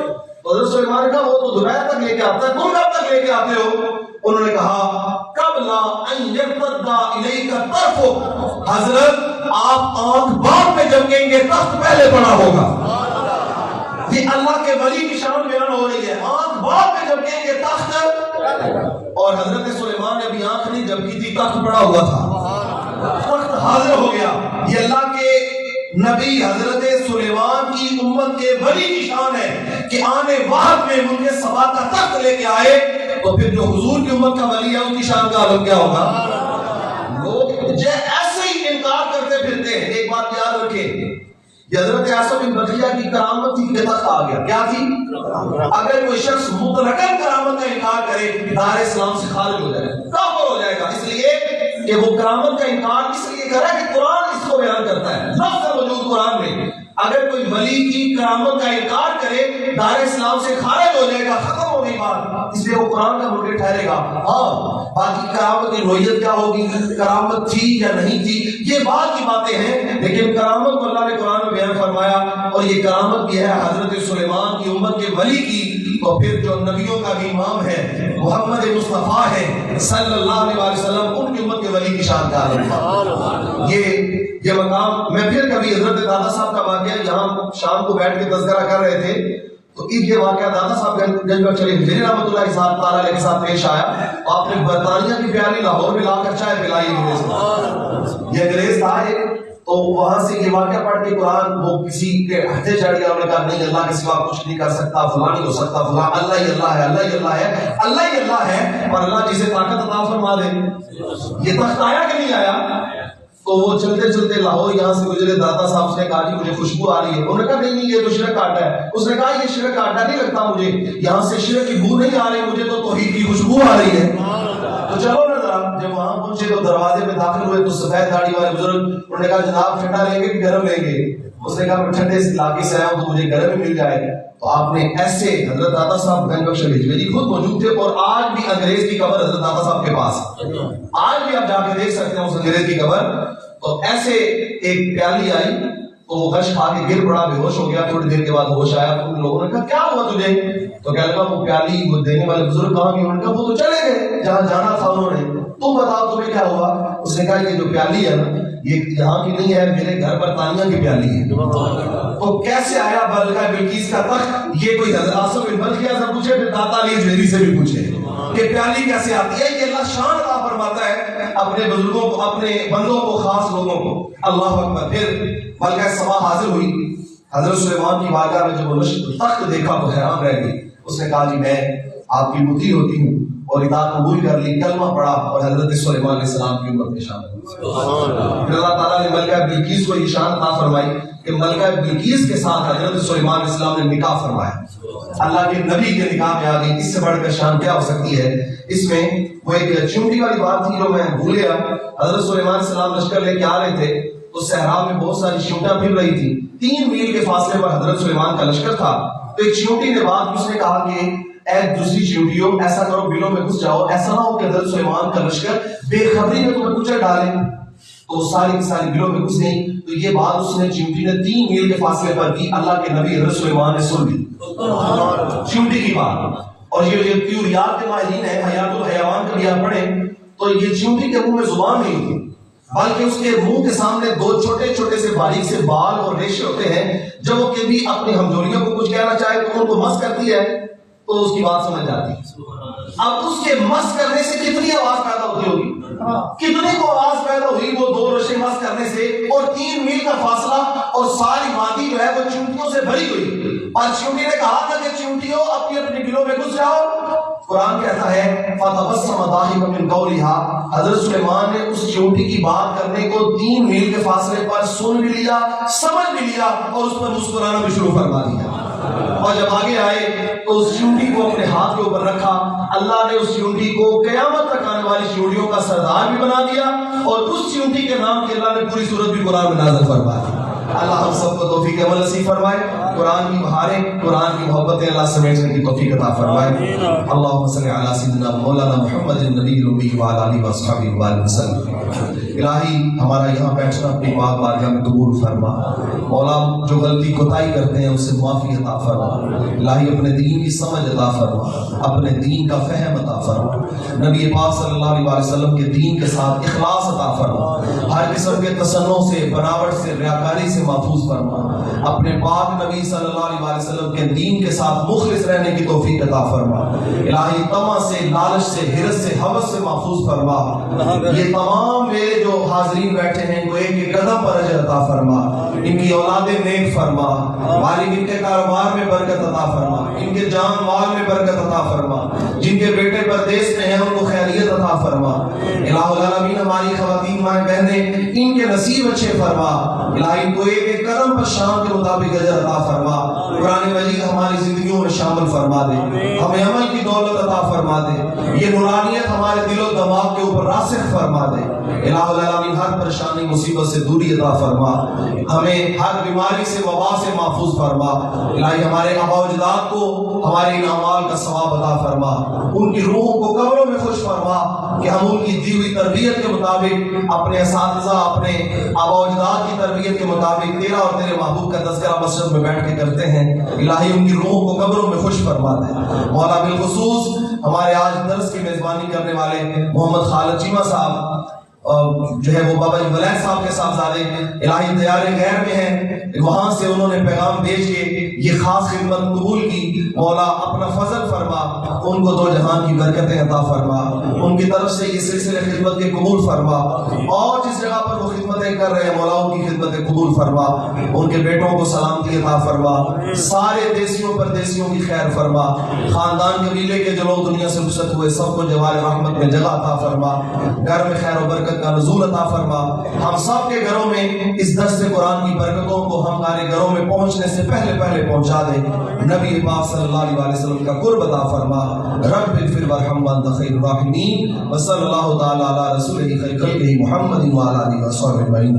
A: حضرت سلیمان نے کہا وہ تو دوپہر تک لے کے آتا ہے، تم کب تک لے کے آتے ہو؟ انہوں نے کہا قبل ان یرتد الیک طرفک، حضرت آپ آنکھ بعد میں جھپکیں گے، تخت پہلے پڑا ہوگا۔ یہ اللہ کے ولی کی شان بیان ہو رہی ہے، آنکھ بعد میں جھپکیں گے، تخت، اور حضرت سلیمان نے بھی آنکھ نہیں جھپکی تھی، تخت پڑا ہوا تھا، تخت حاضر ہو گیا۔ یہ اللہ کے نبی حضرت سلیمان کی امت کے ولی کی شان ہے کہ آنے وقت میں ملک سبا کا تخت لے کے آئے، تو پھر جو حضور کی امت کا ولی ہے ان کی شان کا عالم کیا ہوگا؟ لوگ ایسے ہی انکار کرتے پھرتے ہیں۔ ایک بات یاد رکھیں، یہ حضرت آصف بن برخیہ کی کرامت تھی کہ تخت آ گیا، کیا تھی؟ اگر کوئی شخص مطلقاً کرامت کا انکار کرے دار اسلام سے خارج ہو جائے گا، کافر ہو جائے گا، اس لیے کہ وہ کرامت کا انکار اس لیے کر رہا ہے کہ قرآن اس کو بیان کرتا ہے، لفظ موجود قرآن میں۔ اگر کوئی ولی کی کرامت کا انکار کرے دار اسلام سے خارج ہو جائے گا، ختم ہو گئی بات، اس لیے وہ قرآن کا منکر ٹھہرے گا۔ ہاں باقی کرامت کی نوعیت کیا ہوگی، کرامت تھی یا نہیں تھی، یہ بات کی باتیں ہیں، لیکن کرامت کو اللہ نے قرآن میں بیان فرمایا، اور یہ کرامت بھی ہے حضرت سلیمان کی امت کے ولی کی، تو پھر جو نبیوں کا بھی امام ہے محمد مصطفیٰ ہے صلی اللہ علیہ وسلم، ان کی امت کے ولی کی شان کا عالم ہے۔ یہ مقام میں پھر کبھی حضرت دادا صاحب کا واقعہ یہاں شام کو بیٹھ کے تذکرہ کر رہے تھے، تو یہ واقعہ دادا صاحب گنج شریف میرے رحمۃ اللہ صاحب تعالیٰ علیہ کے ساتھ پیش آیا، آپ نے برطانیہ کی پیالی لاہور میں لا کر چائے پلائی انگریز کو، یہ انگریز تھا تو وہاں سے یہ واقعہ پڑھ کے قرآن وہ کسی کے ہتھے چڑھ گیا، انہوں نے کہا نہیں اللہ کے سوا کچھ نہیں کر سکتا، فلاں نہیں ہو سکتا، فلاں اللہ ہی اللہ ہے، اللہ ہی اللہ ہے، اللہ ہی اللہ ہے، اور اللہ جسے طاقت عطا فرما دے۔ یہ تخت آیا کہ نہیں آیا؟ تو وہ چلتے چلتے لاہور یہاں سے گزرے، دادا صاحب سے کہا جی مجھے خوشبو آ رہی ہے، انہوں نے کہا نہیں یہ تو شرک آٹا ہے، اس نے کہا یہ شرک آٹا نہیں لگتا مجھے، یہاں سے شرک کی بو نہیں آ رہی، مجھے تو توحید کی خوشبو آ رہی ہے۔ تو چلو نا ذرا، جب وہاں پہنچے تو دروازے میں داخل ہوئے تو سفید داڑھی والے بزرگ، انہوں نے کہا جناب ٹھنڈا لیں گے کہ گرم لیں گے؟ اس نے کہا میں ٹھنڈے علاقے سے آیا ہوں تو مجھے گرم ہی مل جائے گا۔ تو آپ نے ایسے حضرت دادا صاحب گنج بخش بھیجوی خود موجود تھے، اور آج بھی انگریز کی قبر حضرت دادا صاحب کے پاس، آج بھی آپ جا کے دیکھ سکتے ہیں اس انگریز کی قبر۔ تو ایسے ایک پیالی آئی تو وہ غش کھا کے گر پڑا، بے ہوش ہو گیا، تھوڑی دیر کے بعد ہوش آیا، تو ان لوگوں نے کہا کیا ہوا تجھے؟ تو کہنے لگا وہ پیالی وہ دینے والے بزرگ کہاں گئے؟ انہوں نے کہا وہ تو چلے گئے جہاں جانا تھا انہوں نے، تم بتاؤ تمہیں کیا ہوا؟ اس نے کہا یہ جو پیالی ہے نا یہ یہاں کی نہیں ہے، میرے گھر برطانیہ کی پیالی ہے۔ تو کیسے آیا بلقیس بلقیس کا تخت؟ یہ کوئی حضرت آصف بن برخیہ سے پوچھے، پھر داتا علی جوہری سے بھی پوچھے کہ پیالی کیسے آتی ہے۔ یہ اللہ شان عطا فرماتا ہے اپنے بزرگوں کو، اپنے بندوں کو، خاص لوگوں کو۔ اللہ اکبر۔ پھر بلقیس سبا حاضر ہوئی، حضرت سلیمان کی بارگاہ میں جب وہ تخت دیکھا تو حیران رہ گئی۔ اس نے کہا جی میں آپ کی مطیع ہوتی ہوں، اور اطاعت قبول کر لی، کلمہ پڑھا، اور حضرت سلیمان علیہ السلام کی امت میں شامل ہوئی۔ پھر اللہ تعالیٰ نے ملکہ بلقیس کو یہ شان عطا فرمائی کہ ملکہ بلقیس کے ساتھ حضرت سلیمان علیہ السلام نے نکاح فرمایا، اللہ کے نبی کے نکاح میں آ گئی۔ اس سے بڑھ کر شان کیا ہو سکتی ہے؟ اس میں وہ ایک چونٹی والی بات تھی جو میں بھول گیا۔ حضرت سلیمان علیہ السلام لشکر لے کے آ رہے تھے تو صحرا میں بہت ساری چونٹیاں پھر رہی تھی، 3 میل کے فاصلے پر حضرت سلیمان کا لشکر تھا، تو ایک چونٹی نے بات اس نے کہا کہ اے دوسری چیونٹیوں ایسا کرو بلوں میں گھس جاؤ، ایسا نہ ہو کہ حضرت سلیمان کا لشکر بے خبری میں تمہیں کچل ڈالے۔ تو ساری کی ساری بلوں میں گھس گئی۔ تو یہ بات اس نے چیونٹی نے 3 میل کے فاصلے پر کی، اللہ کے نبی حضرت سلیمان نے سن لی چیونٹی کی بات۔ اور یہ تیوریات کے ماہرین ہیں، حیات الحیوان کا بھی آپ پڑھیں تو یہ چیونٹی کے منہ میں زبان نہیں تھی، بلکہ اس کے منہ کے سامنے 2 چھوٹے چھوٹے سے باریک سے بال اور ریشے ہوتے ہیں۔ جب وہ کبھی اپنی ہمجولیوں کو کچھ کہنا چاہے تو ان کو مس کرتی ہے تو اس کی بات سمجھ جاتی ہے۔ اب اس کے مس کرنے سے کتنی آواز پیدا ہوتی ہوگی، کتنے کو آواز پیدا ہوئی وہ 2 رشے مس کرنے سے، اور 3 میل کا فاصلہ، اور ساری وادی جو ہے وہ چیونٹیوں سے بھری ہوئی۔ اور چیونٹی نے کہا تھا کہ چیونٹیوں اپنی اپنی بلوں میں گھس جاؤ۔ قرآن کہتا ہے فَتَبَسَّمَ ضَاحِكًا مِنْ قَوْلِهَا، حضرت سلیمان نے اس چیونٹی کی بات کرنے کو 3 میل کے فاصلے پر سن بھی لیا، سمجھ بھی لیا، اور اس پر مسکرانا بھی شروع فرما دیا۔ اور جب آگے آئے تو اس چیونٹی کو اپنے ہاتھ کے اوپر رکھا، اللہ نے اس چیونٹی کو قیامت تک آنے والی چیونٹیوں کا سردار بھی بنا دیا، اور اس چیونٹی کے نام کے اللہ نے پوری سورت بھی قرآن میں نازل فرما دی۔ اللہ ہم سب کو توفیق عمل نصیب فرمائے، قرآن کی بہاریں، قرآن کی محبتیں اللہ سمیٹنے کی توفیق عطا فرمائے۔ اللہم صلی علی سیدنا مولانا محمد النبی الامی وعلی آلہ وصحبہ وسلم۔ الہی ہمارا یہاں بیٹھنا اپنی پاک بارگاہ میں قبول فرما، مولا جو غلطی کوتاہی کرتے ہیں اسے معافی عطا فرما، الہی اپنے دین کی سمجھ عطا فرما، اپنے دین کا فہم عطا فرما، نبی پاک صلی اللہ علیہ وسلم کے دین کے ساتھ اخلاص عطا فرما، ہر قسم کے تصنع سے، بناوٹ سے، ریاکاری سے محفوظ فرما، اپنے پاک نبی صلی اللہ علیہ وسلم کے دین کے ساتھ مخلص رہنے کی توفیق عطا فرما، الہی طمع سے، لالچ سے، حرص سے، ہوس سے محفوظ فرما۔ یہ تمام میرے جو حاضرین بیٹھے ہیں ان کو ایک ایک قدم پر اجر عطا فرما، ان کی اولادیں نیک فرما، مالک ان کے کاروبار میں برکت عطا فرما، ان کے جان مال میں برکت عطا فرما، جن کے بیٹے پردیس میں ہیں ان کو خیریت عطا فرما۔ الہ العالمین ہماری خواتین مائیں بہنیں ان کے نصیب اچھے فرما، الہی ان کو ایک ایک قدم پر شان کے مطابق اجر عطا فرما، قرآن مجید ہماری زندگیوں میں شامل فرما دے، ہمیں عمل کی دولت عطا فرما دے، یہ نورانیت ہمارے دل و دماغ کے اوپر راسخ فرما دے۔ الہ العالمین ہر پریشانی مصیبت سے دوری عطا فرما، ہمیں ہر بیماری سے وبا سے محفوظ فرما، الہی ہمارے آباء و اجداد کو ہمارے ان اعمال کا ثواب عطا فرما، ان کی روحوں کو قبروں میں خوش فرما کہ ہم ان کی دی ہوئی تربیت کے مطابق، اپنے اساتذہ، اپنے آباء و اجداد کی تربیت کے مطابق تیرا اور تیرے محبوب کا تذکرہ مسجد میں بیٹھ کے کرتے ہیں، الہی ان کی روحوں کو قبروں میں خوش فرما دے۔ مولا بالخصوص ہمارے آج درس کی میزبانی کرنے والے محمد خالد چیمہ صاحب جو ہے وہ بابا جی ولید صاحب کے صاحبزادے الہی دیار غیر میں ہیں، وہاں سے انہوں نے پیغام بھیج کے یہ خاص خدمت قبول کی، مولا اپنا فضل فرما، ان کو 2 جہان کی برکتیں عطا فرما، ان کی طرف سے یہ سلسلے خدمت کے قبول فرما، اور جس جگہ پر وہ خدمتیں کر رہے ہیں مولا ان کی خدمتیں قبول فرما، ان کے بیٹوں کو سلامتی عطا فرما، سارے دیسیوں پردیسیوں کی خیر فرما، خاندان قبیلے کے جو لوگ دنیا سے رخصت ہوئے سب کو جوار رحمت میں جگہ عطا فرما، گھر میں خیر و برکت کا نزول عطا فرما، ہم سب کے گھروں میں اس درس قرآن کی برکتوں کو ہمارے گھروں میں پہنچنے سے پہلے پہنچا دے، نبی پاک صلی اللہ علیہ وسلم کا قرب عطا فرما، رب اغفر وارحم وانت خیر الراحمین، وصلی اللہ تعالی علی رسولہ خیر خلقہ محمد وعلی آلہ وصحبہ اجمعین۔